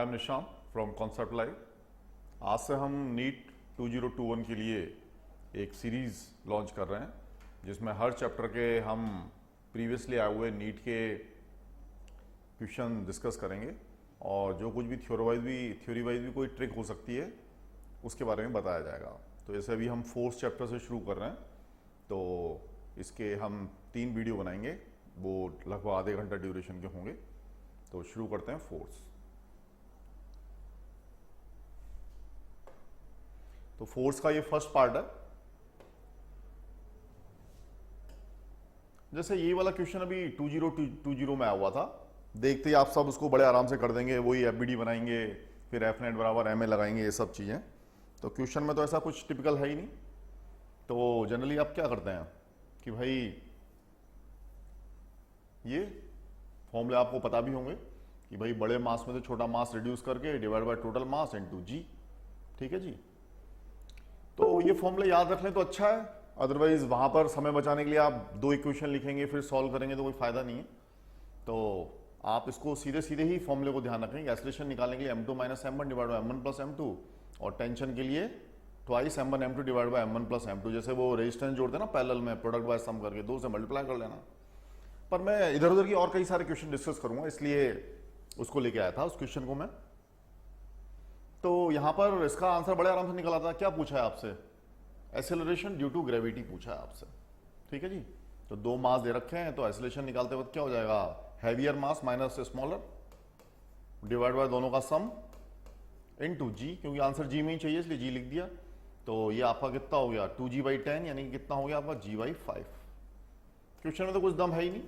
I am Nishant from concept live. आज से हम नीट 2021 के लिए एक सीरीज़ लॉन्च कर रहे हैं जिसमें हर चैप्टर के हम प्रीवियसली आए हुए नीट के क्वेश्चन डिस्कस करेंगे और जो कुछ भी थ्योरी वाइज भी कोई ट्रिक हो सकती है उसके बारे में बताया जाएगा। तो जैसे अभी हम फोर्थ चैप्टर से शुरू कर रहे हैं तो इसके हम 3 वीडियो बनाएंगे, वो लगभग आधे घंटा ड्यूरेशन के होंगे। तो शुरू करते हैं फोर्स। तो फोर्स का ये फर्स्ट पार्ट है। जैसे ये वाला क्वेश्चन अभी 2020 में आया हुआ था, देखते ही आप सब उसको बड़े आराम से कर देंगे। वही एफबीडी बनाएंगे, फिर एफ नेट बराबर एम ए लगाएंगे, ये सब चीजें। तो क्वेश्चन में तो ऐसा कुछ टिपिकल है ही नहीं। तो जनरली आप क्या करते हैं कि भाई ये फॉर्मूले आपको पता भी होंगे कि भाई बड़े मास में से छोटा मास रिड्यूस करके divide by total mass into g. ठीक है जी। तो ये फॉर्मूले याद रख लें तो अच्छा है, अदरवाइज वहां पर समय बचाने के लिए आप 2 इक्वेशन लिखेंगे फिर सॉल्व करेंगे तो कोई फायदा नहीं है। तो आप इसको सीधे सीधे ही फॉर्मूले को ध्यान रखेंगे। एक्सीलरेशन निकालने के लिए m2 minus m1 divide by m1 plus m2 और टेंशन के लिए twice m1 m2 divide by m1 plus m2। जैसे वो रेजिस्टेंस जोड़ते हैं ना पैरेलल में, प्रोडक्ट बाय सम करके 2 से मल्टीप्लाई कर लेना। पर मैं इधर उधर की और कई सारे क्वेश्चन डिस्कस करूंगा, इसलिए उसको लेके आया था उस क्वेश्चन को मैं। तो यहां पर इसका आंसर बड़े आराम से निकला था। क्या पूछा है आपसे? एक्सेलरेशन ड्यू टू ग्रेविटी पूछा है आपसे। ठीक है जी। तो 2 मास दे रखे हैं तो एक्सेलरेशन निकालते वक्त क्या हो जाएगा? Heavier mass minus smaller divide by दोनों का सम इनटू जी, क्योंकि आंसर जी में ही चाहिए इसलिए जी लिख दिया। तो ये आपका कितना हो गया? 2g/10 यानी कि कितना हो गया आपका? g/5। क्वेश्चन में तो कुछ दम है ही नहीं।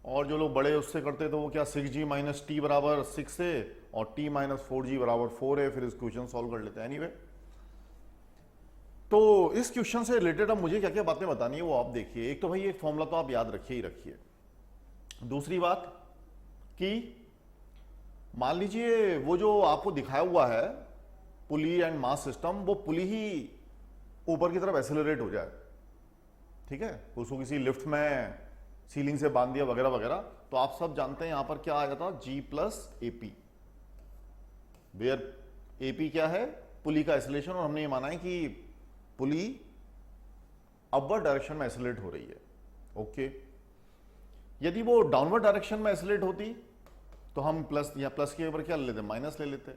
और जो लोग बड़े उससे करते तो वो क्या 6g माइनस टी बराबर 6 है और t माइनस 4g बराबर 4 है, फिर इस क्वेश्चन सॉल्व कर लेते हैं। एनीवे, तो इस क्वेश्चन से रिलेटेड अब मुझे क्या क्या बातें बतानी है वो आप देखिए। एक तो भाई एक फॉर्मूला तो आप याद रखिए ही रखिए। दूसरी बात कि मान लीजिए वो जो आपको दिखाया हुआ है पुली एंड मास सिस्टम, वो पुली ही ऊपर की तरफ एक्सेलरेट हो जाए। ठीक है, उसको किसी लिफ्ट में सीलिंग से बांध दिया वगैरह वगैरह। तो आप सब जानते हैं यहां पर क्या आ जाता? G plus AP, where AP क्या है? पुली का एक्सेलरेशन। और हमने ये माना है कि पुली अपवर्ड डायरेक्शन में एक्सेलरेट हो रही है। ओके, यदि वो डाउनवर्ड डायरेक्शन में एक्सेलरेट होती तो हम प्लस या प्लस के ऊपर क्या ले लेते? माइनस ले लेते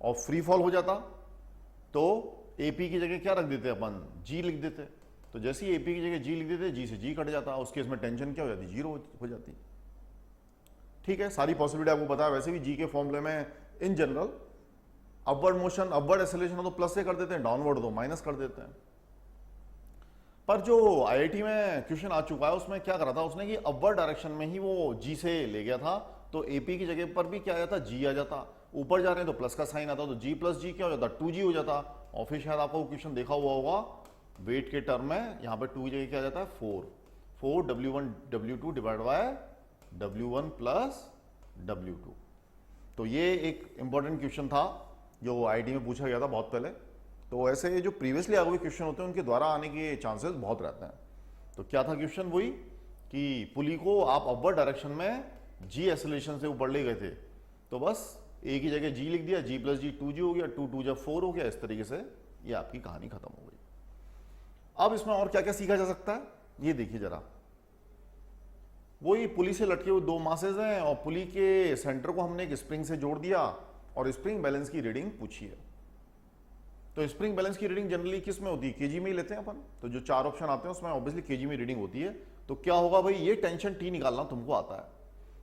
और फ्री फॉल हो जाता तो AP की जगह क्या रख देते? अपन G लिख देते। तो जैसे ही AP की जगह G लिख देते, G से G कट जाता, उस केस में टेंशन क्या हो जाती? 0 हो जाती। ठीक है, सारी पॉसिबिलिटी आपको पता है। वैसे भी G के फॉर्मूले में in general upward motion, upward acceleration हो तो प्लस से कर देते हैं, डाउनवर्ड हो तो माइनस कर देते हैं। पर जो IIT में क्वेश्चन आ चुका है उसमें क्या करा था उसने कि अपवर्ड डायरेक्शन में ही वो G से ले गया था। तो AP की जगह पर भी क्या आ जाता? G आ जाता। ऊपर जा रहे हैं तो प्लस का साइन आता, तो G प्लस G क्या हो जाता? 2G हो जाता। और फिर शायद आपको क्वेश्चन देखा हुआ होगा वेट के टर्म में, यहां पर 2 की जगह क्या आ जाता है? 4 W1 W2 divide by W1 plus W2। तो ये एक इंपॉर्टेंट क्वेश्चन था जो IIT में पूछा गया था बहुत पहले। तो ऐसे जो प्रीवियसली आए हुए क्वेश्चन होते हैं उनके द्वारा आने के चांसेस बहुत रहते हैं। तो क्या था क्वेश्चन? वही कि पुली को आप अपवर्ड डायरेक्शन में G एक्सेलरेशन से ऊपर ले गए थे, तो बस A की जगह G लिख दिया, G प्लस G 2G हो गया, 2 2 जब 4 हो गया। इस तरीके से ये आपकी कहानी खत्म हो गई। अब इसमें और क्या क्या सीखा जा सकता है ये देखिए जरा। वही पुली से लटके हुए 2 मासेज हैं और पुली के सेंटर को हमने एक स्प्रिंग से जोड़ दिया और स्प्रिंग बैलेंस की रीडिंग पूछी है। तो स्प्रिंग बैलेंस की रीडिंग जनरली किस में होती है? केजी में ही लेते हैं अपन। तो जो 4 ऑप्शन आते हैं उसमें ऑब्वियसली केजी में रीडिंग होती है। तो क्या होगा भाई? ये टेंशन T निकालना तुमको आता है,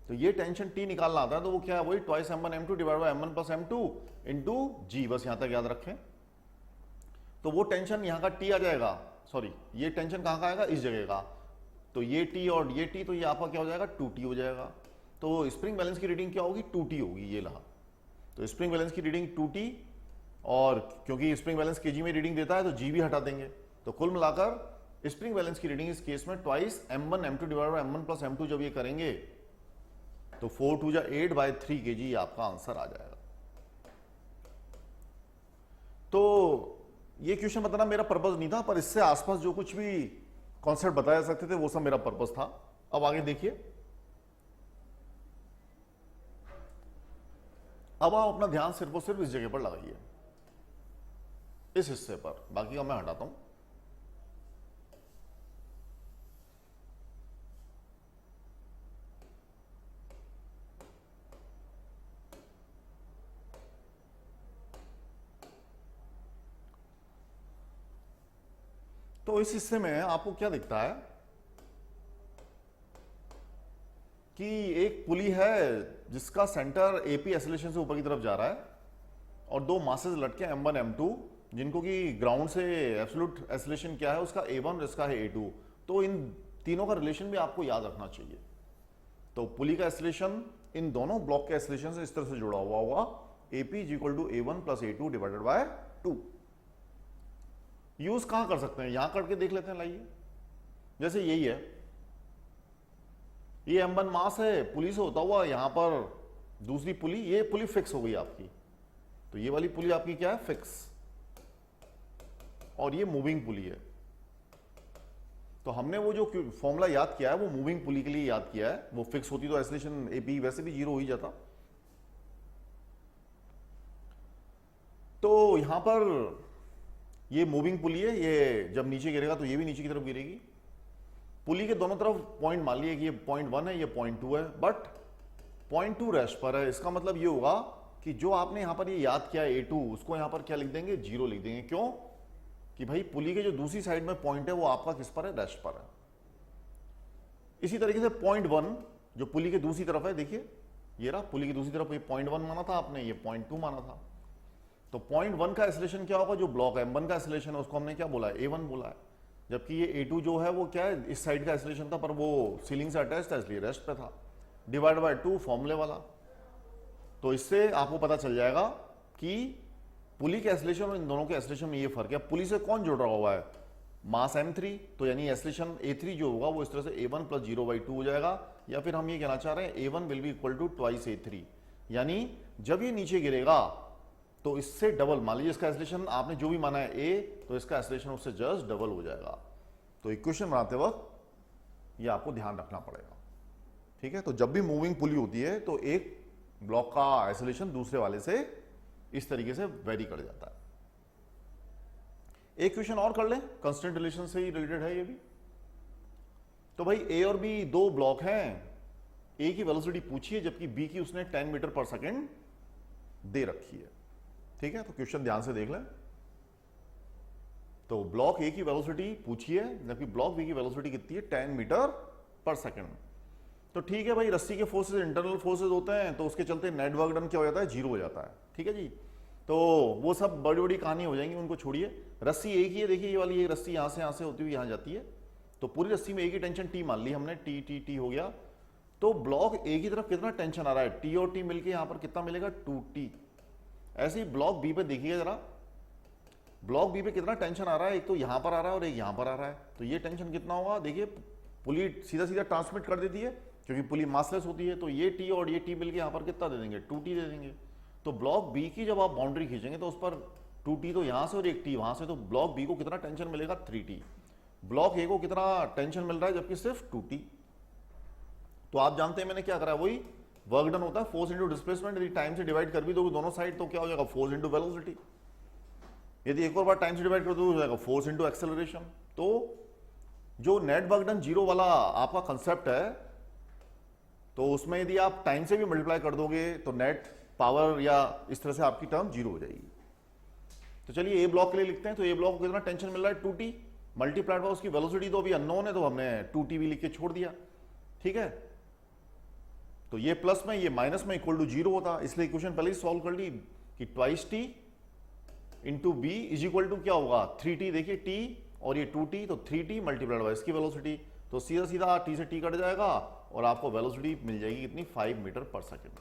तो ये टेंशन T निकालना आता है तो वो क्या है? वही twice m1 m2 divide by m1 plus m2 into G। बस यहां तक याद रखें। तो वो टेंशन यहां का T आ जाएगा, सॉरी ये टेंशन कहां का आएगा? इस जगह का। तो ये T और ये T, तो ये आपका क्या हो जाएगा? 2T हो जाएगा। तो स्प्रिंग बैलेंस की रीडिंग क्या होगी? 2T होगी। ये रहा। तो स्प्रिंग बैलेंस की रीडिंग 2T, और क्योंकि स्प्रिंग बैलेंस केजी में रीडिंग देता है तो G भी हटा देंगे। तो कुल मिलाकर स्प्रिंग बैलेंस की रीडिंग इस केस में twice m1 m2 divide by m1 plus m2 जब ये करेंगे तो 4 2 8/3 kg आपका आंसर आ जाएगा। तो ये क्वेश्चन बताना मेरा पर्पज नहीं था, पर इससे आसपास जो कुछ भी कॉन्सेप्ट बताए जा सकते थे वो सब मेरा पर्पज था। अब आगे देखिए, अब आप अपना ध्यान सिर्फ और सिर्फ इस जगह पर लगाइए, इस हिस्से पर, बाकी का मैं हटाता हूं। तो इस हिस्से में आपको क्या दिखता है कि एक पुली है जिसका सेंटर एपी एसिलेशन से ऊपर की तरफ जा रहा है और दो मासेस लटके M1 M2 जिनको कि ग्राउंड से एब्सोल्यूट एसिलेशन क्या है उसका A1 और इसका है A2। तो इन तीनों का रिलेशन भी आपको याद रखना चाहिए। तो पुली का एसिलेशन इन दोनों ब्लॉक के एसिलेशन से इस तरह से जुड़ा हुआ होगा, AP is equal to A1 plus A2 divided by 2। Use कहां कर सकते हैं, यहां करके देख लेते हैं। लाइए, जैसे यही है, ये M1 मास है, पुली से होता हुआ यहां पर दूसरी पुली, ये पुली फिक्स हो गई आपकी, तो ये वाली पुली आपकी क्या है, फिक्स, और ये मूविंग पुली है। तो हमने वो जो फॉर्मूला याद किया है वो मूविंग पुली के लिए याद किया है। वो फिक्स होती तो एसिलेशन एपी वैसे भी 0 हो ही जाता। तो यहां पर ये मूविंग पुली है, ये जब नीचे गिरेगा तो ये भी नीचे की तरफ गिरेगी। पुली के दोनों तरफ पॉइंट मान लिया कि ये पॉइंट 1 है, ये पॉइंट 2 है, बट पॉइंट 2 रेस्ट पर है। इसका मतलब ये होगा कि जो आपने यहां पर ये याद किया A2 उसको यहां पर क्या लिख देंगे, 0 लिख देंगे। क्यों? कि भाई पुली के जो दूसरी साइड में पॉइंट है वो आपका किस पर है, रेस्ट पर है। इसी तरीके से पॉइंट 1 जो पुली के दूसरी तरफ है, देखिए ये रहा पुली की दूसरी तरफ, ये पॉइंट 1 माना था आपने, ये पॉइंट 2 माना था। तो पॉइंट 1 का एसिलेशन क्या होगा, जो ब्लॉक M1 का एसिलेशन है उसको हमने क्या बोला है, A1 बोला है। जबकि ये A2 जो है वो क्या है, इस साइड का एसिलेशन था पर वो सीलिंग से अटैच था इसलिए रेस्ट पे था, डिवाइड बाय 2 फॉर्मूले वाला। तो इससे आपको पता चल जाएगा कि पुली के एसिलेशन और इन दोनों के एसिलेशन में ये फर्क है। पुली से कौन जुड़ रहा हुआ है, मास M3, तो यानी एसिलेशन A3 जो होगा वो इस तरह से A1 प्लस 0/2 हो जाएगा। या फिर हम ये कहना चाह रहे हैं A1 will be equal to twice A3, यानी जब ये नीचे गिरेगा तो इससे डबल, मान लीजिए इसका एसिलेशन आपने जो भी माना है A, तो इसका एसिलेशन उससे जस्ट डबल हो जाएगा। तो इक्वेशन बनाते वक्त ये आपको ध्यान रखना पड़ेगा, ठीक है। तो जब भी मूविंग पुली होती है तो एक ब्लॉक का एसिलेशन दूसरे वाले से इस तरीके से वेरी कर जाता है। एक क्वेश्चन और कर लें, कांस्टेंट रिलेशन से ही रिलेटेड है ये भी। तो भाई A और B दो ब्लॉक हैं, A की वेलोसिटी पूछी है जबकि B की उसने 10 मीटर पर सेकेंड दे रखी है, ठीक है। तो क्वेश्चन ध्यान से देख लें। तो ब्लॉक A की वेलोसिटी पूछी है जबकि ब्लॉक B की वेलोसिटी कितनी है, 10 मीटर पर सेकेंड। तो ठीक है भाई, रस्सी के फोर्सेस इंटरनल फोर्सेस होते हैं तो उसके चलते नेट वर्क डन क्या हो जाता है, 0 हो जाता है, ठीक है जी। तो वो सब बड़ी बड़ी कहानी हो जाएंगी, उनको छोड़िए। रस्सी एक ही है, देखिए ये वाली, ये रस्सी यहां से होती हुई यहां जाती है, तो पूरी रस्सी में एक ही टेंशन T मान ली हमने, टी टी टी हो गया। तो ब्लॉक A की तरफ कितना टेंशन आ रहा है, T और T मिलकर यहां पर कितना मिलेगा, 2T। ऐसे ही ब्लॉक B पे देखिएगा जरा, ब्लॉक B पे कितना टेंशन आ रहा है, एक तो यहां पर आ रहा है और एक यहां पर आ रहा है। तो ये टेंशन कितना होगा, देखिए पुली सीधा सीधा ट्रांसमिट कर देती है क्योंकि पुली मासलेस होती है, तो ये T और ये T मिलकर यहां पर कितना दे देंगे, 2T दे देंगे। तो ब्लॉक B की जब आप बाउंड्री खींचेंगे तो उस पर 2T तो यहां से और एक T वहां से, तो ब्लॉक B को कितना टेंशन मिलेगा, 3T। ब्लॉक A को कितना टेंशन मिल रहा है जबकि सिर्फ 2T। तो आप जानते हैं मैंने क्या करा है, वही वर्क डन होता है फोर्स इंटू डिस्प्लेसमेंट। यदि टाइम से डिवाइड कर भी दोगे दोनों साइड तो क्या हो जाएगा, फोर्स इंटू वेलोसिटी। यदि एक और बार टाइम से डिवाइड कर दो हो जाएगा फोर्स इंटू एक्सेलरेशन। तो जो नेट वर्क डन 0 वाला आपका कंसेप्ट है, तो उसमें यदि आप टाइम से भी मल्टीप्लाई कर दोगे तो नेट पावर या इस तरह से आपकी टर्म 0 हो जाएगी। तो चलिए ए ब्लॉक के लिए लिखते हैं। तो ए ब्लॉक को कितना टेंशन मिल रहा है, 2T मल्टीप्लाइड बाय उसकी वेलोसिटी तो अभी अननोन है तो हमने 2T भी लिख के छोड़ दिया, ठीक है। तो ये प्लस में ये माइनस में इक्वल टू 0 होता, इसलिए इक्वेशन पहले ही सॉल्व कर ली कि twice T into B is equal to क्या होगा, 3T। देखिए T और ये 2T, तो 3T मल्टीप्लाइड बाय इसकी वेलोसिटी, तो सीधा सीधा T से T कट जाएगा और आपको वेलोसिटी मिल जाएगी कितनी, 5 मीटर पर सेकेंड।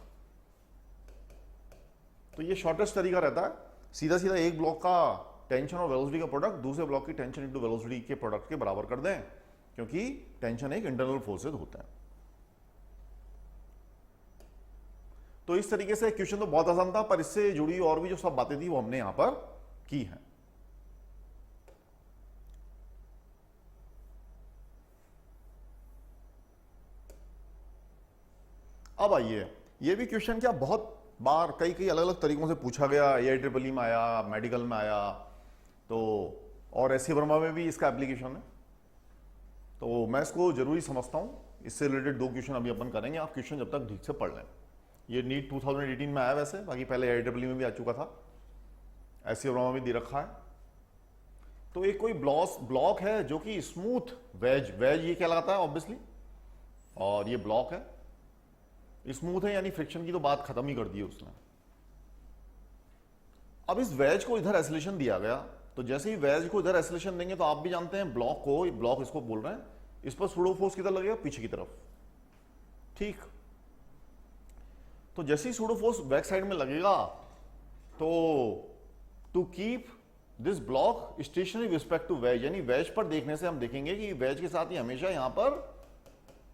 तो ये शॉर्टेस्ट तरीका रहता है, सीधा सीधा एक ब्लॉक का टेंशन और वेलोसिटी का प्रोडक्ट दूसरे ब्लॉक की टेंशन इंटू वेलोसिटी के प्रोडक्ट के बराबर कर दें, क्योंकि टेंशन एक इंटरनल फोर्सेज होता है। तो इस तरीके से क्वेश्चन तो बहुत आसान था, पर इससे जुड़ी और भी जो सब बातें थी वो हमने यहां पर की हैं। अब आइए, ये भी क्वेश्चन क्या बहुत बार कई कई अलग अलग तरीकों से पूछा गया, AIEEE में आया, मेडिकल में आया, तो और एससी वर्मा में भी इसका एप्लीकेशन है। तो मैं इसको जरूरी समझता हूँ। इससे रिलेटेड 2 क्वेश्चन अभी अपन करेंगे, आप क्वेश्चन जब तक ठीक से पढ़ लें। ये नीट 2018 में आया वैसे, बाकी पहले AIEEE में भी आ चुका था, एससी वर्मा में भी दे रखा है। तो एक कोई ब्लॉक है जो कि स्मूथ वेज ये कहलाता है ऑब्वियसली, और ये ब्लॉक है, स्मूथ है, यानी फ्रिक्शन की तो बात खत्म ही कर दी है उसने। अब इस वेज को इधर एसिलेशन दिया गया, तो जैसे ही वेज को इधर एसिलेशन देंगे तो आप भी जानते हैं ब्लॉक इसको बोल रहे हैं, इस पर सूडो फोर्स किधर लगेगा, पीछे की तरफ, ठीक। तो जैसे ही सूडो फोर्स बैक साइड में लगेगा, तो to keep this block stationary respect to wedge, यानी वेज पर देखने से हम देखेंगे कि वेज के साथ ही हमेशा यहां पर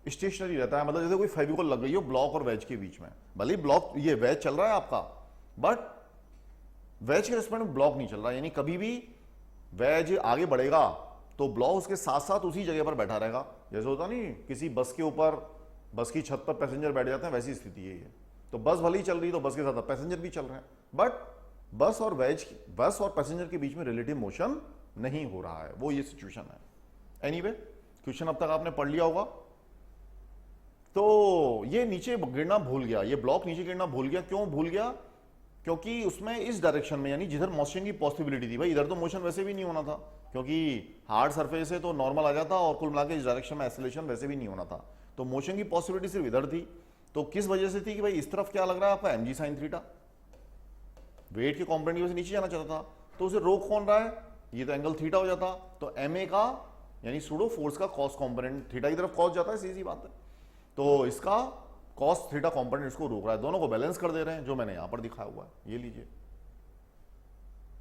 स्टेशनरी रहता है। मतलब जैसे कोई फेविकोल लग गई हो ब्लॉक और वेज के बीच में, भले ही ब्लॉक ये वेज चल रहा है आपका, बट वेज के रिस्पेक्ट में ब्लॉक नहीं चल रहा, यानी कभी भी वेज आगे बढ़ेगा तो ब्लॉक उसके साथ साथ उसी जगह पर बैठा रहेगा। जैसे होता नहीं किसी बस के ऊपर, बस की छत पर पैसेंजर बैठ जाते हैं, वैसी स्थिति है ये। तो बस भले ही चल रही है तो बस के साथ पैसेंजर भी चल रहे हैं, बट बस और पैसेंजर के बीच में रिलेटिव मोशन नहीं हो रहा है, वो ये सिचुएशन है। एनीवे, क्वेश्चन अब तक आपने पढ़ लिया होगा। तो ये नीचे गिरना भूल गया, ये ब्लॉक नीचे गिरना भूल गया। क्यों भूल गया? क्योंकि उसमें इस डायरेक्शन में, यानी जिधर मोशन की पॉसिबिलिटी थी, भाई इधर तो मोशन वैसे भी नहीं होना था क्योंकि हार्ड सरफेस है तो नॉर्मल आ जाता, और कुल मिला के इस डायरेक्शन में एक्सेलरेशन वैसे भी नहीं होना था। तो मोशन की पॉसिबिलिटी सिर्फ इधर थी। तो किस वजह से थी कि भाई इस तरफ क्या लग रहा है आपका mg sin थीटा, वेट के कॉम्पोनेंट की वजह से नीचे जाना चाहता था, तो उसे रोक कौन रहा है, ये तो एंगल थीटा हो जाता। तो ma का यानी सूडो फोर्स का कॉस कॉम्पोनेंट थीटा की तरफ कॉस जाता है, सीधी बात है। तो इसका कॉस थीटा कॉम्पोनेंट इसको रोक रहा है, दोनों को बैलेंस कर दे रहे हैं, जो मैंने यहां पर दिखाया हुआ है, ये लीजिए।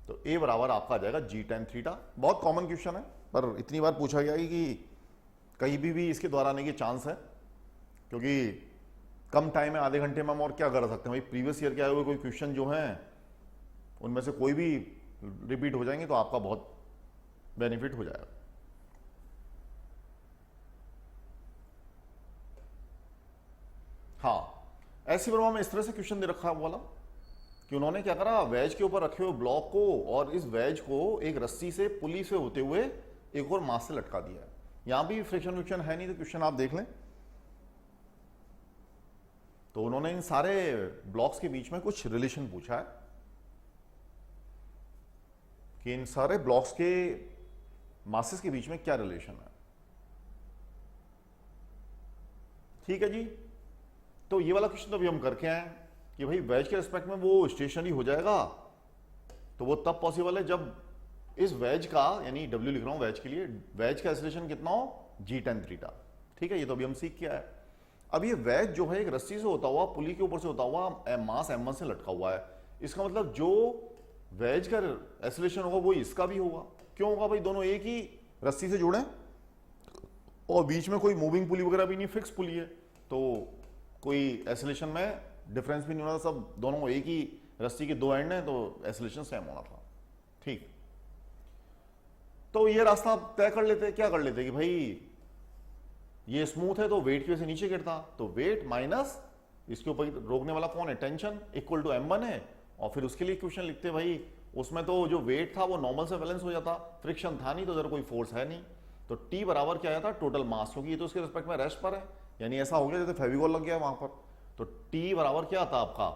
तो A बराबर आपका आ जाएगा g tan थीटा। बहुत कॉमन क्वेश्चन है, पर इतनी बार पूछा गया कि कहीं भी इसके द्वारा आने के चांस है, क्योंकि कम टाइम है, आधे घंटे में हम और क्या कर सकते हैं। भाई प्रीवियस ईयर के आए हुए कोई क्वेश्चन जो हैं उनमें से कोई भी रिपीट हो जाएंगे तो आपका बहुत बेनिफिट हो जाएगा। हाँ, ऐसी वर्मा में इस तरह से क्वेश्चन दे रखा है वाला कि उन्होंने क्या करा, वेज के ऊपर रखे हुए ब्लॉक को और इस वेज को एक रस्सी से पुली से होते हुए एक और मास से लटका दिया है। यहां भी फ्रिक्शन है नहीं, तो क्वेश्चन आप देख लें। तो उन्होंने इन सारे ब्लॉक्स के बीच में कुछ रिलेशन पूछा है कि इन सारे ब्लॉक्स के मासेस के बीच में क्या रिलेशन है। ठीक है जी। तो ये वाला क्वेश्चन तो अभी हम करके आए कि भाई वेज के रिस्पेक्ट में वो स्टेशनरी हो जाएगा, तो वो तब पॉसिबल है जब इस वेज का, यानी W लिख रहा हूं वेज के लिए, वेज का एक्सेलरेशन कितना हो, g tan थीटा। ठीक है, ये तो अभी हम सीख के आए। अब ये वेज जो है एक रस्सी से होता हुआ, पुली के ऊपर से होता हुआ मास m1 से लटका हुआ है। इसका मतलब जो वेज का एक्सेलरेशन होगा वो इसका भी होगा। क्यों होगा भाई, दोनों एक ही रस्सी से जुड़े और बीच में कोई मूविंग पुली वगैरह भी नहीं, फिक्स पुली है, तो कोई एक्सेलरेशन में डिफरेंस भी नहीं होना था। सब दोनों एक ही रस्सी के दो एंड हैं, तो एक्सेलरेशन सेम होना था। ठीक, तो ये रास्ता तय कर लेते, क्या कर लेते कि भाई ये स्मूथ है तो वेट की वजह से नीचे गिरता, तो वेट माइनस इसके ऊपर रोकने वाला कौन है, टेंशन, इक्वल टू m1 है। और फिर उसके लिए क्वेश्चन लिखते भाई, उसमें तो जो वेट था वो नॉर्मल से बैलेंस हो जाता, फ्रिक्शन था नहीं तो उधर कोई फोर्स है नहीं, तो T बराबर क्या आया था, टोटल मास, क्योंकि ये तो उसके रिस्पेक्ट में रेस्ट पर है, यानी ऐसा हो गया जैसे फेविकोल लग गया वहां पर। तो T बराबर क्या आता आपका,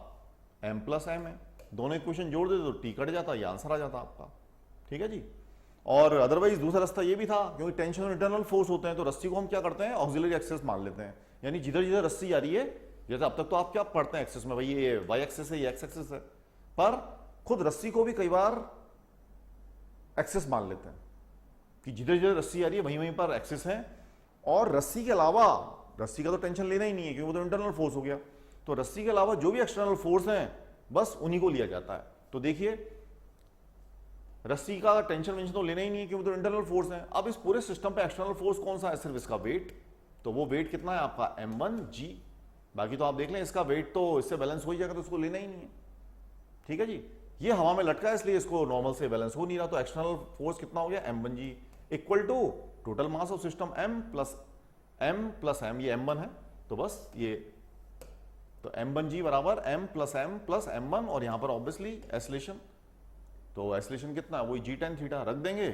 m प्लस m है। दोनों इक्वेशन जोड़ देते तो T कट जाता, ये आंसर आ जाता आपका। ठीक है जी। और अदरवाइज दूसरा रास्ता ये भी था, क्योंकि टेंशन और इंटरनल फोर्स होते हैं, तो रस्सी को हम क्या करते हैं, ऑक्सिलरी एक्सेस मान लेते हैं। यानी जिधर जिधर रस्सी आ रही है, जैसे अब तक तो आप क्या पढ़ते हैं एक्सेस में, भाई ये वाई एक्सेस है, ये एक्स एक्सेस है, पर खुद रस्सी को भी कई बार एक्सेस मान लेते हैं कि जिधर जिधर रस्सी आ रही है वहीं वहीं पर एक्सेस है। और रस्सी के अलावा, रस्सी का तो टेंशन लेना ही नहीं है क्योंकि वो तो इंटरनल फोर्स हो गया, तो रस्सी के अलावा जो भी एक्सटर्नल फोर्स हैं बस उन्हीं को लिया जाता है। तो देखिए रस्सी का टेंशन वेंशन तो लेना ही नहीं है क्योंकि तो इंटरनल फोर्स है। अब इस पूरे सिस्टम पे एक्सटर्नल फोर्स कौन सा है, सिर्फ इसका वेट, तो वो वेट कितना है आपका m1g। बाकी तो आप देख लें इसका वेट तो इससे बैलेंस हो ही जाएगा, तो इसको लेना ही नहीं है। ठीक है जी। ये हवा में लटका है इसलिए इसको नॉर्मल से बैलेंस हो नहीं रहा, तो एक्सटर्नल फोर्स कितना हो गया, m1g equal to total mass of system m plus m, ये m1 है, तो बस ये तो m1g बराबर m प्लस m1, और यहां पर ऑब्वियसली एसलेशन, तो एसलेशन कितना है, वही जी tan थीटा रख देंगे।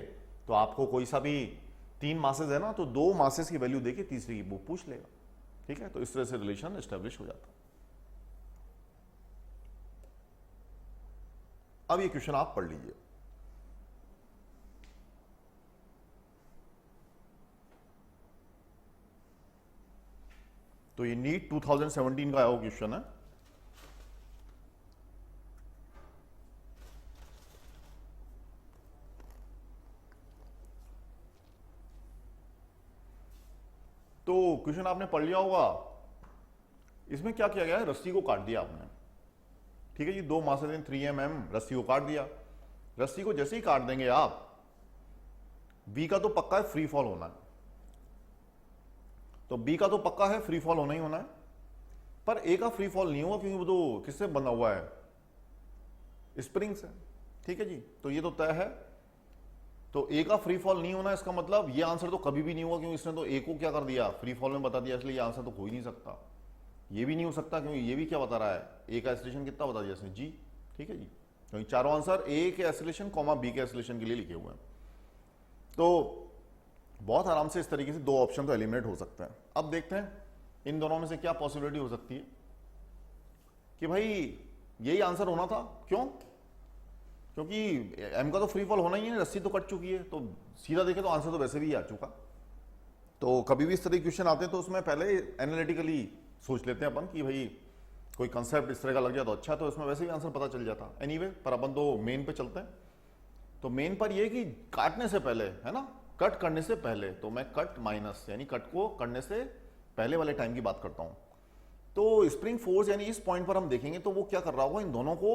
तो आपको कोई सा भी 3 मासेस है ना, तो 2 मासेस की वैल्यू देके तीसरी की वो पूछ लेगा। ठीक है, तो इस तरह से रिलेशन एस्टेब्लिश हो जाता है। अब ये क्वेश्चन आप पढ़ लीजिए। तो ये नीट 2017 का आया वो क्वेश्चन है। तो क्वेश्चन आपने पढ़ लिया होगा। इसमें क्या किया गया है, रस्सी को काट दिया आपने। ठीक है जी, 2 मासेस इन 3mm रस्सी को काट दिया। रस्सी को जैसे ही काट देंगे आप, बी का तो पक्का है फ्री फॉल होना है, तो बी का तो पक्का है फ्री फॉल होना ही होना है, पर ए का फ्री फॉल नहीं होगा, क्योंकि वो तो किससे बना हुआ है, स्प्रिंग से। ठीक है जी, तो ये तो तय है। तो ए का फ्री फॉल नहीं होना, इसका मतलब ये आंसर तो कभी भी नहीं हुआ, क्योंकि इसने तो ए को क्या कर दिया, फ्री फॉल में बता दिया, इसलिए ये आंसर तो हो ही नहीं सकता। ये भी नहीं हो सकता, क्योंकि ये भी क्या बता रहा है, ए का एस्लेशन कितना बता दिया इसने, जी। ठीक है जी, क्योंकि चारों आंसर ए के एस्लेशन कॉमा बी के एस्लेशन के लिए लिखे हुए हैं। तो बहुत आराम से इस तरीके से 2 ऑप्शन तो एलिमिनेट हो सकते हैं। अब देखते हैं इन दोनों में से क्या पॉसिबिलिटी हो सकती है कि भाई यही आंसर होना था। क्यों? क्योंकि एम का तो फ्री फॉल होना ही है, रस्सी तो कट चुकी है, तो सीधा देखे तो आंसर तो वैसे भी आ चुका। तो कभी भी इस तरह के क्वेश्चन आते हैं तो उसमें पहले एनालिटिकली सोच लेते हैं अपन कि भाई कोई कंसेप्ट इस तरह का लग जाए तो अच्छा, तो इसमें वैसे भी आंसर पता चल जाता। एनीवे, पर अपन तो मेन पे चलते हैं। तो मेन पर यह कि काटने से पहले, है ना, कट करने से पहले, तो मैं कट माइनस यानी कट को करने से पहले वाले टाइम की बात करता हूं। तो स्प्रिंग फोर्स यानी इस पॉइंट पर हम देखेंगे तो वो क्या कर रहा होगा, इन दोनों को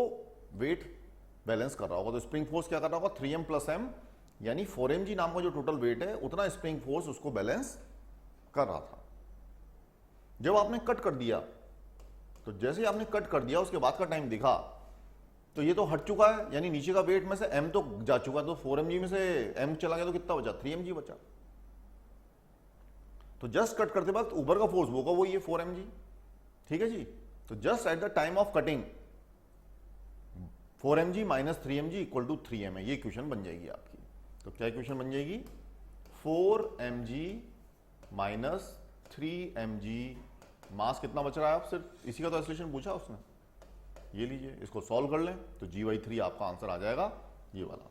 वेट बैलेंस कर रहा होगा। तो स्प्रिंग फोर्स क्या कर रहा होगा, 3m प्लस m यानी 4mg नाम का जो टोटल वेट है उतना स्प्रिंग फोर्स उसको बैलेंस कर रहा था। जब आपने कट कर दिया, तो जैसे ही आपने कट कर दिया उसके बाद का टाइम दिखा तो ये तो हट चुका है, यानी नीचे का वेट में से m तो जा चुका है, तो 4mg में से m चला गया तो कितना बचा, 3mg बचा। तो जस्ट कट करते वक्त ऊपर का फोर्स होगा वो ये 4mg। ठीक है जी, तो just at the time of cutting 4mg minus 3mg equal to 3m है, ये क्वेश्चन बन जाएगी आपकी। तो क्या क्वेश्चन बन जाएगी, 4mg माइनस 3mg, मास कितना बच रहा है, आप सिर्फ इसी का तो एस्लेशन पूछा उसने। ये लीजिए, इसको सॉल्व कर लें तो g/3 आपका आंसर आ जाएगा ये वाला।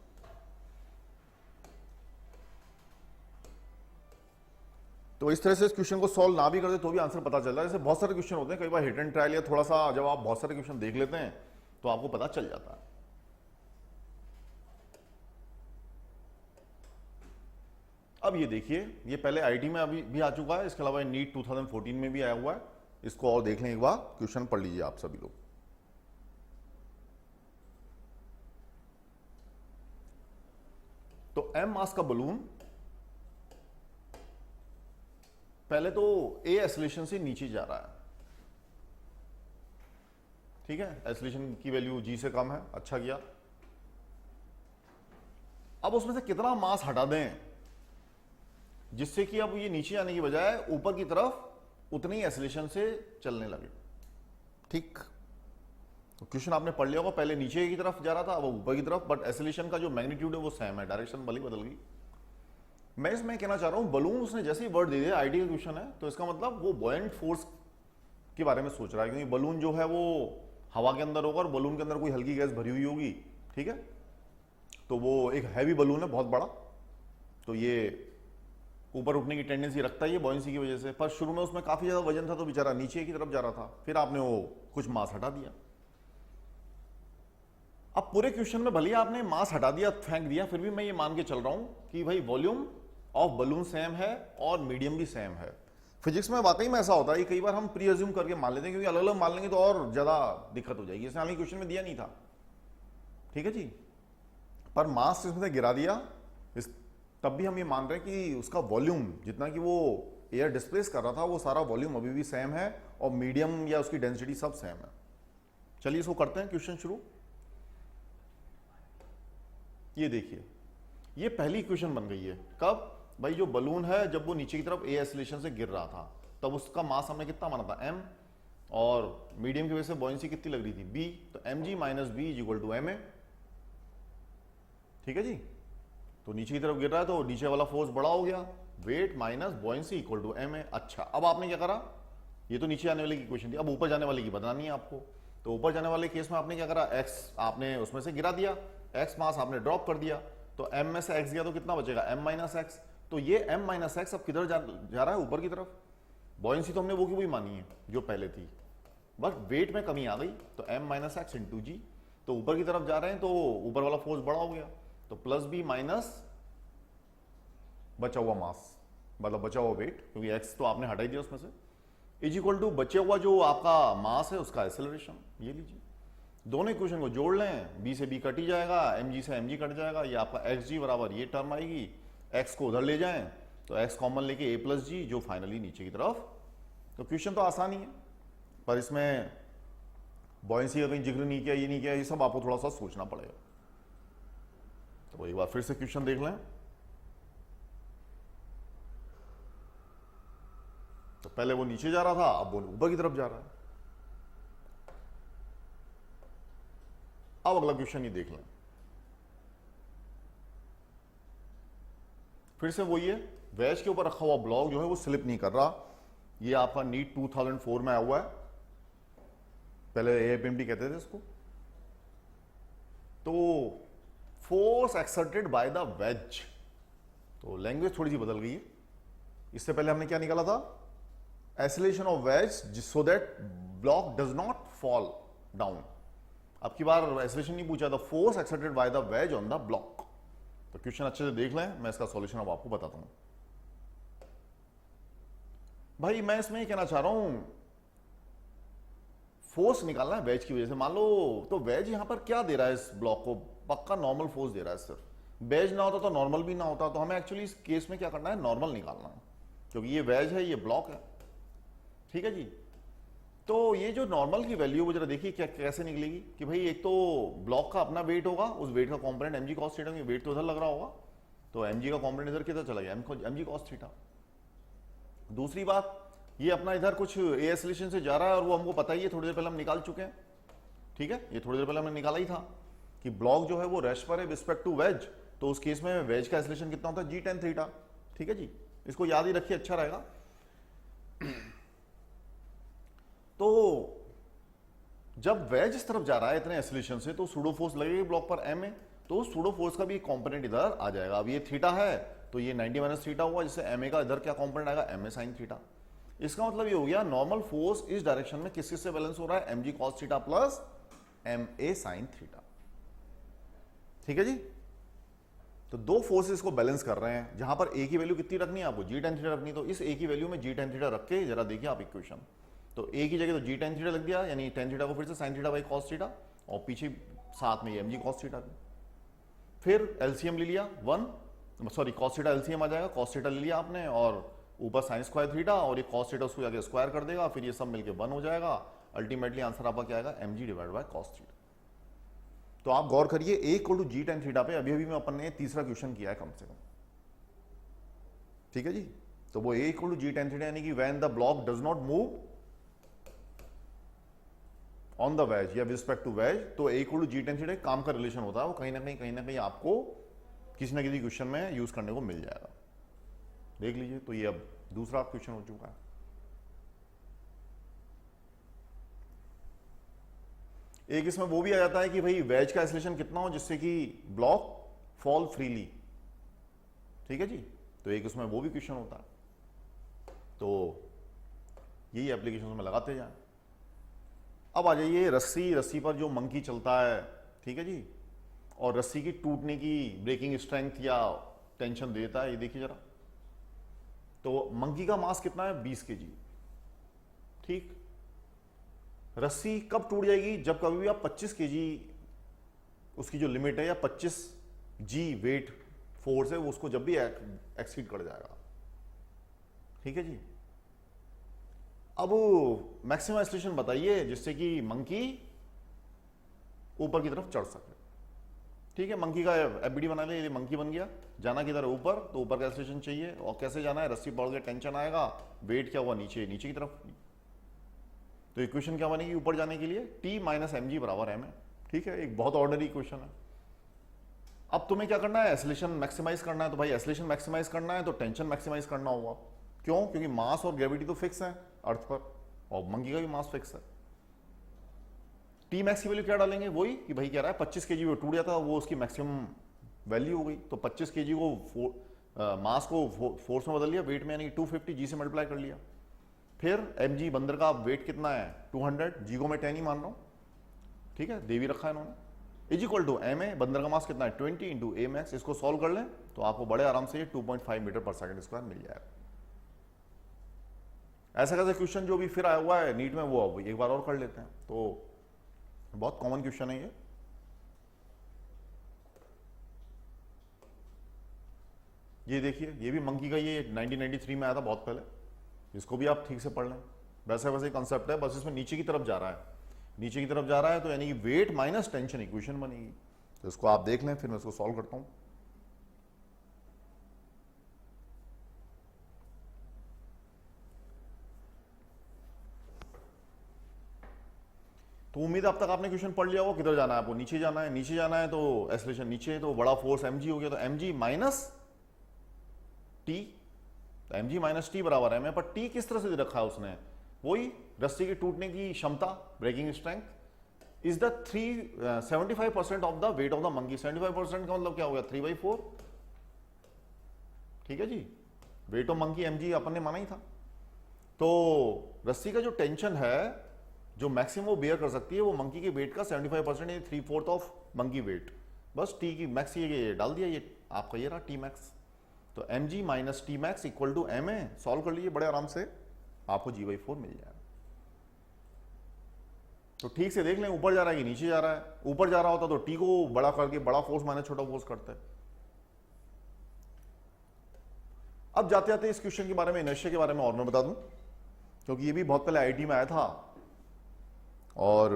तो इस तरह से इस क्वेश्चन को सॉल्व ना भी करते तो भी आंसर पता चल रहा है। जैसे बहुत सारे क्वेश्चन होते हैं, कई बार हिट एंड ट्रायल या थोड़ा सा जब आप बहुत सारे क्वेश्चन देख लेते हैं तो आपको पता चल जाता है। अब ये देखिए, ये पहले आईटी में अभी भी आ चुका है, इसके अलावा नीट 2014 में भी आया हुआ है। इसको और देख लें एक बार, क्वेश्चन पढ़ लीजिए आप सभी लोग। तो m मास का बलून पहले तो ए एस्लेशन से नीचे जा रहा है। ठीक है, एस्लेशन की वैल्यू g से कम है, अच्छा किया। अब उसमें से कितना मास हटा दें जिससे कि अब ये नीचे आने की बजाय ऊपर की तरफ उतनी एस्लेशन से चलने लगे। ठीक, तो क्वेश्चन आपने पढ़ लिया होगा, पहले नीचे की तरफ जा रहा था, अब ऊपर की तरफ, बट एस्लेशन का जो मैग्नीट्यूड है वो सेम है, डायरेक्शन भले बदल गई। मैं इसमें कहना चाह रहा हूं, बलून उसने जैसे ही वर्ड दे दिया, आइडियल क्वेश्चन है, तो इसका मतलब वो बॉयंट फोर्स के बारे में सोच रहा है, क्योंकि बलून जो है वो हवा के अंदर होगा और बलून के अंदर कोई हल्की गैस भरी हुई होगी। ठीक है, तो वो एक हैवी बलून है, बहुत बड़ा, तो ये ऊपर उठने की टेंडेंसी रखता ही है बॉयंसी की वजह से, पर शुरू में उसमें काफी ज्यादा वजन था तो बेचारा नीचे की तरफ जा रहा था, फिर आपने वो कुछ मास हटा दिया। अब पूरे क्वेश्चन में भले आपने मास हटा दिया, फेंक दिया, फिर भी मैं ये मान के चल रहा हूं कि भाई वॉल्यूम ऑफ बलून सेम है और मीडियम भी सेम है। फिजिक्स में वाकई में ऐसा होता है, कई बार हम प्री अज्यूम करके मान लेते हैं, क्योंकि अलग अलग मान लेंगे तो और ज्यादा दिक्कत हो जाएगी। इसने हालांकि क्वेश्चन में दिया नहीं था, ठीक है जी, पर मास इसमें से गिरा दिया, तब भी हम ये मान रहे हैं कि उसका वॉल्यूम जितना कि वो एयर डिस्प्लेस कर रहा था वो सारा वॉल्यूम अभी भी सेम है और मीडियम या उसकी डेंसिटी सब सेम है। चलिए इसको करते हैं क्वेश्चन शुरू। ये देखिए, ये पहली इक्वेशन बन गई है। कब भाई, जो बलून है जब वो नीचे की तरफ ए एस्लेशन से गिर रहा था तब उसका मास हमने कितना माना था, m, और मीडियम की वजह से बॉयंसी कितनी लग रही थी, बी, तो M G minus B is equal to M A. ठीक है जी, तो नीचे की तरफ गिर रहा है तो नीचे वाला फोर्स बड़ा हो गया, weight minus buoyancy equal to M A. अच्छा, अब आपने क्या करा, ये तो नीचे आने वाले की क्वेश्चन थी, अब ऊपर जाने वाले की बतानी है आपको। तो ऊपर जाने वाले केस में आपने क्या करा, एक्स आपने उसमें से गिरा दिया, एक्स मास आपने ड्रॉप कर दिया, तो एम में से एक्स गया तो कितना बचेगा, एम माइनस एक्स। तो ये एम माइनस एक्स अब किधर जा रहा है, ऊपर की तरफ। बॉयंसी तो हमने वो की वही मानी है जो पहले थी, बस वेट में कमी आ गई, तो एम माइनस एक्स इंटू जी, तो ऊपर की तरफ जा रहे हैं तो ऊपर वाला फोर्स बड़ा हो गया, तो प्लस बी माइनस बचा हुआ मास, मतलब बचा हुआ वेट, क्योंकि एक्स तो आपने हटा ही दिया उसमें से, इज इक्वल टू बचे हुआ जो आपका मास है उसका एक्सेलरेशन। ये लीजिए, दोनों इक्वेशन को जोड़ लें, बी से बी कट ही जाएगा, एम जी से एम जी कट जाएगा, ये आपका एक्स जी बराबर ये टर्म आएगी, एक्स को उधर ले जाएं तो एक्स कॉमन लेके ए प्लस जी, जो फाइनली नीचे की तरफ। तो क्वेश्चन तो आसान ही है, पर इसमें बॉयंसी का कहीं जिक्र नहीं किया, ये नहीं किया, ये सब आपको थोड़ा सा सोचना पड़ेगा। तो एक बार फिर से क्वेश्चन देख लें। तो पहले वो नीचे जा रहा था, अब वो ऊपर की तरफ जा रहा है। अब अगला क्वेश्चन ये देख लें, फिर से वही है, वेज के ऊपर रखा हुआ ब्लॉक जो है वो स्लिप नहीं कर रहा। ये आपका नीट 2004 में आया हुआ है, पहले एएपीएमटी कहते थे इसको। तो force exerted by the ways, तो लैंग्वेज थोड़ी सी बदल गई है। इससे पहले हमने क्या निकाला था, acceleration of ways so that block does not fall down. अब की बार एक्सेलरेशन नहीं पूछा था, force exerted by the ways on the block. तो क्वेश्चन अच्छे से देख लें, मैं इसका सॉल्यूशन अब आपको बताता हूं। भाई मैं इसमें ये कहना चाह रहा हूं, फोर्स निकालना है वेज की वजह से, मान लो तो वेज यहां पर क्या दे रहा है इस ब्लॉक को, पक्का नॉर्मल फोर्स दे रहा है सिर्फ। वेज ना होता तो नॉर्मल भी ना होता, तो हमें एक्चुअली इस केस में क्या करना है, नॉर्मल निकालना है, क्योंकि ये वेज है ये ब्लॉक है। ठीक है जी, तो ये जो नॉर्मल की वैल्यू वो जरा देखिए क्या कैसे निकलेगी, कि भाई एक तो ब्लॉक का अपना वेट होगा, उस वेट का component MG cos theta, weight तो इधर लग रहा होगा, तो एमजी का कंपोनेंट इधर किधर चला गया, एमजी कॉस थीटा। दूसरी बात, ये अपना इधर कुछ ए एक्सेलरेशन से जा रहा है और वो हमको पता ही है, थोड़ी देर पहले हम निकाल चुके हैं। ठीक है, ये थोड़ी देर पहले हमने निकाला ही था कि ब्लॉक जो है वो रेस्ट पर है रिस्पेक्ट टू वेज, तो उस केस में वेज का एक्सेलरेशन कितना होता है, जी टेन थीटा। ठीक है जी, इसको याद ही रखिए, अच्छा रहेगा। तो जब वेज इस तरफ जा रहा है इतने एक्सेलरेशन से, तो सूडो फोर्स लगेगी ब्लॉक पर एम ए, तो सूडो फोर्स का भी एक कंपोनेंट इधर आ जाएगा। अब ये थीटा है तो ये 90 माइनस थीटा हुआ, जिससे एम ए का इधर क्या कंपोनेंट आएगा, एम ए साइन थीटा। इसका मतलब ये हो गया नॉर्मल फोर्स इस डायरेक्शन में किस से बैलेंस हो रहा है, M ji cos theta plus M A sine theta. ठीक है जी, तो दो फोर्सेस को बैलेंस कर रहे हैं, जहां पर ए की वैल्यू कितनी रखनी है आपको, जी टेन थीटा रखनी है, तो इस ए की वैल्यू में जी टेन थीटा रख के जरा देखिए आप इक्वेशन, तो ए की जगह तो जी टेन थीटा लग दिया, यानी टेन थीटा को फिर से sine theta by cos theta, और पीछे साथ में एम जी कॉस थीटा। फिर एलसीएम ले लिया one, sorry cos theta LCM आ जाएगा, कॉस थीटा ले लिया आपने, और ऊपर साइन स्क्वायर थीटा, और ये कॉस थीटा उसको जाके स्क्वायर कर देगा, फिर ये सब मिलके वन हो जाएगा। अल्टीमेटली आंसर आपका क्या आएगा, m g divide by cos theta. तो आप गौर करिए, a equal to g tan theta पे अभी अभी में अपन ने तीसरा क्वेश्चन किया है कम से कम। ठीक है जी, तो वो a equal to g tan theta यानी कि when the block does not move on the wedge या रिस्पेक्ट टू वेज, तो a equal to g tan theta काम का रिलेशन होता है, वो कहीं ना कहीं आपको किसी ना किसी क्वेश्चन में यूज करने को मिल जाएगा। देख लीजिए, तो ये अब दूसरा क्वेश्चन हो चुका है। एक इसमें वो भी आ जाता है कि भाई वेज का एक्सेलरेशन कितना हो जिससे कि ब्लॉक फॉल फ्रीली। ठीक है जी, तो एक उसमें वो भी क्वेश्चन होता है, तो यही एप्लीकेशन में लगाते जाए। अब आ जाइए रस्सी पर जो मंकी चलता है, ठीक है जी, और रस्सी की टूटने की ब्रेकिंग स्ट्रेंथ या टेंशन देता है, ये देखिए जरा। तो मंकी का मास कितना है, 20 kg। ठीक, रस्सी कब टूट जाएगी, जब कभी भी आप 25 kg उसकी जो लिमिट है, या 25 G वेट फोर्स है, वो उसको जब भी एक्सीड कर जाएगा। ठीक है जी, अब मैक्सिमम एक्सेलरेशन बताइए जिससे कि मंकी ऊपर की तरफ चढ़ सके। ठीक है, मंकी का एफबीडी बना ले, ये मंकी बन गया, जाना किधर है ऊपर, तो ऊपर का एक्सेलरेशन चाहिए, और कैसे जाना है, रस्सी पकड़ के टेंशन आएगा, वेट क्या हुआ नीचे की तरफ। तो इक्वेशन क्या बनेगी ऊपर जाने के लिए, टी माइनस एम जी बराबर एम है। ठीक है, एक बहुत ऑर्डिनरी इक्वेशन है। अब तुम्हें क्या करना है, एसिलेशन मैक्सिमाइज करना है। तो भाई एसिलेशन मैक्सिमाइज करना है तो टेंशन मैक्सिमाइज करना होगा। क्यों? क्योंकि मास और ग्रेविटी तो फिक्स है अर्थ पर, और मंकी का भी मास फिक्स है। टी मैक्स की वैल्यू क्या डालेंगे, वही कि भाई कह रहा है 25 केजी वो टूट जाता, वो उसकी मैक्सिमम वैल्यू हो गई। तो 25 केजी को मास को फोर्स में बदल लिया, वेट में यानी 250 जी से मल्टीप्लाई कर लिया। फिर एम जी बंदर का वेट कितना है 200, जी को मैं 10 ही मान रहा हूं, ठीक है, दे भी रखा है इन्होंने, is equal to M A, बंदर का मास कितना है 20 इंटू ए मैक्स। इसको सॉल्व कर लें तो आपको बड़े आराम से ये 2.5 मीटर पर सेकंड स्क्वायर मिल जाएगा। ऐसा कैसा क्वेश्चन जो भी फिर आया हुआ है नीट में, वो एक बार और कर लेते हैं। तो बहुत कॉमन क्वेश्चन है ये देखिए, ये भी मंकी का, ये 1993 में आया था बहुत पहले, इसको भी आप ठीक से पढ़ लें। वैसे वैसे कंसेप्ट है, बस इसमें नीचे की तरफ जा रहा है, नीचे की तरफ जा रहा है, तो यानी कि वेट माइनस टेंशन इक्वेशन बनेगी। तो इसको आप देख लें, फिर मैं इसको सॉल्व करता हूं। तो उम्मीद है अब तक आपने क्वेश्चन पढ़ लिया होगा। किधर जाना है आपको, नीचे जाना है, नीचे जाना है तो एक्सेलरेशन नीचे, तो बड़ा फोर्स mg हो गया, तो mg माइनस टी, तो mg माइनस टी बराबर है में, पर टी किस तरह से दे रखा है उसने, वही रस्सी के टूटने की क्षमता, breaking strength is the 75% of the weight of the monkey. 75% का मतलब क्या हो गया 3/4, ठीक है जी। वेट ऑफ मंकी mg अपन ने माना ही था। तो रस्सी का जो टेंशन है, जो मैक्सिमम वो बेयर कर सकती है, वो मंकी के वेट का 75% है, 3/4 ऑफ मंकी वेट। बस टी की मैक्स ये डाल दिया, ये आपका ये रहा टी मैक्स। तो M G minus T max equal to M A, solve कर लीजिए बड़े आराम से, आपको g/4 मिल जाएगा। तो ठीक से देख लें ऊपर जा रहा है कि नीचे जा रहा है। ऊपर जा रहा होता तो टी को बड़ा करके बड़ा फोर्स माइनस छोटा फोर्स करता है। अब जाते जाते इस क्वेश्चन के बारे में, इनर्शिया के बारे में और मैं बता दूं, क्योंकि ये भी बहुत पहले आईआईटी में आया था, और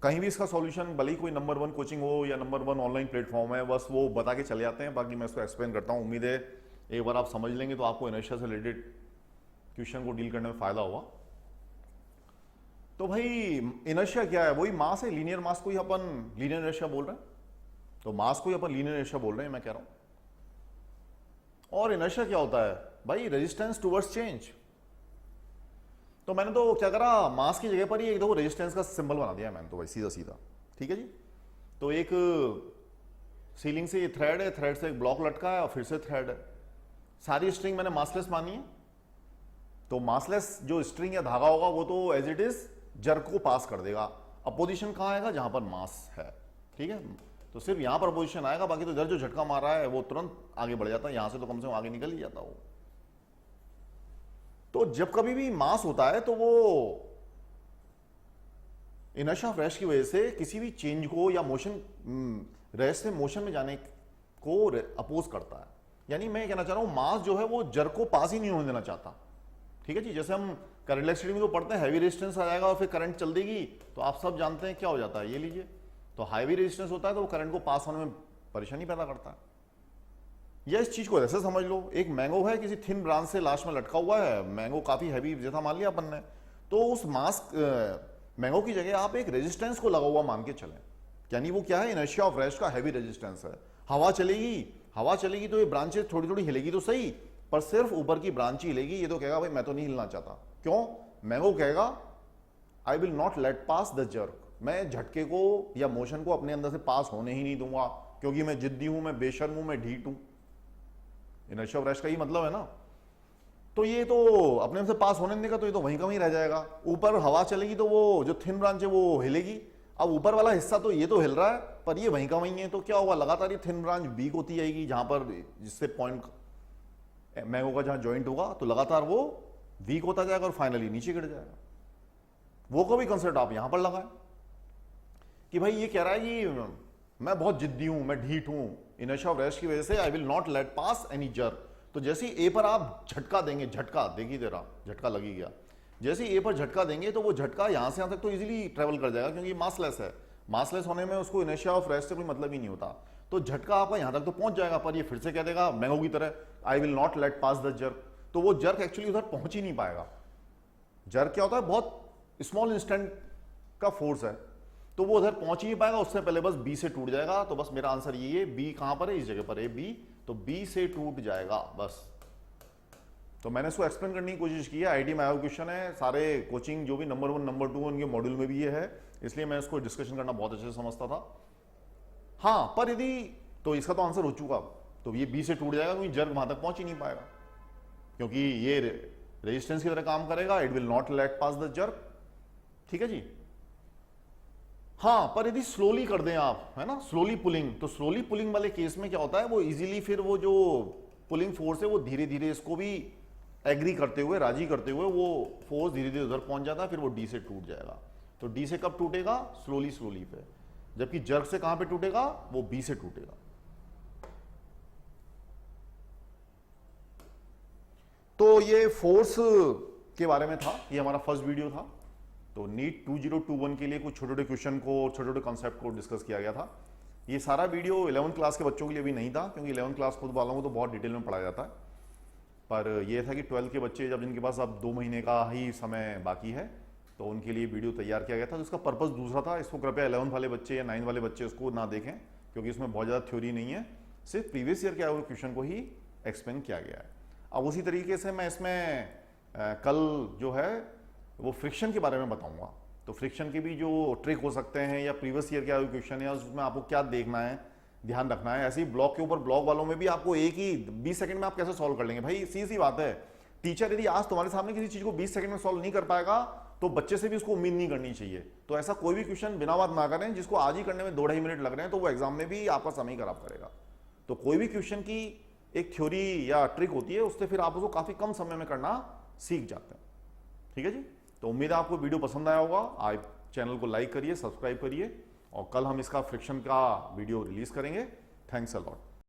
कहीं भी इसका सॉल्यूशन, भले ही कोई नंबर 1 कोचिंग हो या नंबर 1 ऑनलाइन प्लेटफॉर्म है, बस वो बता के चले जाते हैं। बाकी मैं इसको एक्सप्लेन करता हूं। उम्मीद है एक बार आप समझ लेंगे तो आपको इनर्शिया से रिलेटेड क्वेश्चन को डील करने में फायदा होगा। तो भाई इनर्शिया क्या है, वही मास है, लीनियर मास को ही अपन लीनियर इनर्शिया बोल रहे हैं। तो मास को ही अपन लीनियर इनर्शिया बोल रहे हैं, मैं कह रहा हूं। और इनर्शिया क्या होता है भाई, रेजिस्टेंस टुवर्ड्स चेंज। तो मैंने तो क्या करा, मास की जगह पर ही एक दो रेजिस्टेंस का सिंबल बना दिया मैंने तो भाई, सीधा सीधा, ठीक है जी। तो एक सीलिंग से ये थ्रेड है, थ्रेड से एक ब्लॉक लटका है और फिर से थ्रेड है। सारी स्ट्रिंग मैंने मासलेस मानी है। तो मासलेस जो स्ट्रिंग या धागा होगा वो तो एज इट इज जर्क को पास कर देगा। अपोजिशन कहां आएगा, जहां पर मास है, ठीक है। तो सिर्फ यहां पर अपोजिशन आएगा, बाकी तो इधर जो झटका मार रहा है वो तुरंत आगे बढ़ जाता है, यहां से तो कम से कम आगे निकल ही जाता हो। तो जब कभी भी मास होता है तो वो इनर्शिया ऑफ रेस्ट की वजह से किसी भी चेंज को या मोशन, रेस्ट से मोशन में जाने को अपोज करता है। यानी मैं कहना चाह रहा हूं मास जो है वो जर्क को पास ही नहीं होने देना चाहता, ठीक है जी। जैसे हम करंट इलेक्ट्रिसिटी में तो पढ़ते हैं, हैवी रेजिस्टेंस आ जाएगा और फिर करंट चल देगी, तो आप सब जानते हैं क्या हो जाता है, ये लीजिए। तो हैवी रेजिस्टेंस होता है तो वो करंट को पास होने में परेशानी पैदा करता है। या इस चीज को ऐसे समझ लो, एक मैंगो है, किसी थिन ब्रांच से लास्ट में लटका हुआ है, मैंगो काफी हैवी जैसा मान लिया अपन ने, तो उस मास मैंगो की जगह आप एक रेजिस्टेंस को लगा हुआ मान के चलें। यानी वो क्या है, इनर्शिया ऑफ रेस्ट का हैवी रेजिस्टेंस है। हवा चलेगी तो ये ब्रांचेस थोड़ी थोड़ी हिलेगी तो सही, पर सिर्फ ऊपर की ब्रांच ही हिलेगी। ये तो कहेगा भाई मैं तो नहीं हिलना चाहता। क्यों? मैंगो कहेगा I will not let pass the jerk, मैं झटके को या मोशन को अपने अंदर से पास होने ही नहीं दूंगा, क्योंकि मैं जिद्दी हूं, मैं बेशर्म हूं, मैं ढीठ हूं। इनर्शिया ऑफ रेस्ट का ही मतलब है ना। तो ये तो अपने से पास होने देगा, तो ये तो वहीं का वहीं रह जाएगा। ऊपर हवा चलेगी तो वो जो थिन ब्रांच है वो हिलेगी। अब ऊपर वाला हिस्सा तो ये तो हिल रहा है, पर ये वहीं का वहीं है, तो क्या होगा, लगातार ये थिन ब्रांच वीक होती जाएगी, जहां पर जिससे पॉइंट मैंगो का जहां जॉइंट होगा, तो लगातार वो वीक होता जाएगा और फाइनली नीचे गिर जाएगा। वो को भी कंसेप्ट आप यहां पर लगाए कि भाई ये कह रहा है कि मैं बहुत जिद्दी हूं, मैं ढीठ हूं, इनर्शिया ऑफ रेस्ट की वजह से I will not let pass any jerk. तो जैसे ही ए पर आप झटका देंगे, झटका देखिए तेरा झटका लगी गया, जैसे ही ए पर झटका देंगे तो वो झटका यहां से यहां तक तो इजीली ट्रेवल कर जाएगा, क्योंकि मासलेस है। मासलेस होने में उसको इनर्शिया ऑफ रेस्ट से कोई मतलब ही नहीं होता। तो झटका आपका यहां तक तो पहुंच जाएगा, पर ये फिर से कह देगा मैंगो की तरह I will not let pass the jerk. तो वो जर्क एक्चुअली उधर पहुंच ही नहीं पाएगा। जर्क क्या होता है, बहुत स्मॉल इंस्टेंट का फोर्स है, तो वो उधर पहुंच ही नहीं पाएगा, उससे पहले बस बी से टूट जाएगा। तो बस मेरा आंसर ये है, बी कहां पर है, इस जगह पर है बी, तो बी से टूट जाएगा बस। तो मैंने इसको एक्सप्लेन करने की कोशिश की है, आईटी में आया क्वेश्चन है, सारे कोचिंग जो भी नंबर 1 नंबर 2 उनके मॉड्यूल में भी ये है, इसलिए मैं इसको डिस्कशन करना बहुत अच्छे से समझता था। हाँ, पर यदि तो इसका तो आंसर हो चुका, तो ये बी से टूट जाएगा क्योंकि जर्क वहां तक पहुंच ही नहीं पाएगा, क्योंकि ये रेजिस्टेंस की तरह काम करेगा, it will not let pass the jerk. ठीक है जी। हाँ, पर यदि स्लोली कर दें आप, है ना, स्लोली पुलिंग, तो स्लोली पुलिंग वाले केस में क्या होता है, वो इजीली फिर वो जो पुलिंग फोर्स है वो धीरे धीरे इसको भी एग्री करते हुए, राजी करते हुए वो फोर्स धीरे धीरे उधर पहुंच जाता है, फिर वो डी से टूट जाएगा। तो डी से कब टूटेगा, स्लोली स्लोली पे, जबकि जर्क से कहां पे टूटेगा, वो बी से टूटेगा। तो ये फोर्स के बारे में था, ये हमारा फर्स्ट वीडियो था। तो नीट 2021 के लिए कुछ छोटे छोटे क्वेश्चन को, छोटे छोटे कॉन्सेप्ट को डिस्कस किया गया था। ये सारा वीडियो 11th क्लास के बच्चों के लिए भी नहीं था, क्योंकि 11th क्लास खुद वालों को तो बहुत डिटेल में पढ़ाया जाता है, पर यह था कि 12th के बच्चे जब जिनके पास अब 2 महीने का ही समय बाकी है, तो उनके लिए वीडियो तैयार किया गया था। तो इसका पर्पस दूसरा था, इसको कृपया 11th वाले बच्चे या 9th वाले बच्चे उसको ना देखें, क्योंकि इसमें बहुत ज़्यादा थ्योरी नहीं है, सिर्फ प्रीवियस ईयर के आए हुए क्वेश्चन को ही एक्सप्लेन किया गया है। अब उसी तरीके से मैं इसमें कल जो है वो फ्रिक्शन के बारे में बताऊंगा। तो फ्रिक्शन के भी जो ट्रिक हो सकते हैं, या प्रीवियस ईयर के आए हुए क्वेश्चन है, उसमें आपको क्या देखना है, ध्यान रखना है। ऐसे ही ब्लॉक के ऊपर, ब्लॉक वालों में भी आपको एक ही 20 सेकंड में आप कैसे सॉल्व कर लेंगे, भाई सीधी सी बात है। टीचर यदि आज तुम्हारे सामने किसी चीज को 20 सेकंड में सॉल्व नहीं कर पाएगा, तो बच्चे से भी उसको उम्मीद नहीं करनी चाहिए। तो ऐसा कोई भी क्वेश्चन बिना बात ना करें, जिसको आज ही करने में 2-2.5 मिनट लग रहे हैं, तो वो एग्जाम में भी आपका समय खराब करेगा। तो कोई भी क्वेश्चन की एक थ्योरी या ट्रिक होती है, उससे फिर आप उसको काफी कम समय में करना सीख जाते हैं। ठीक है जी। तो उम्मीद है आपको वीडियो पसंद आया होगा। आप चैनल को लाइक करिए, सब्सक्राइब करिए, और कल हम इसका फ्रिक्शन का वीडियो रिलीज करेंगे। Thanks a lot.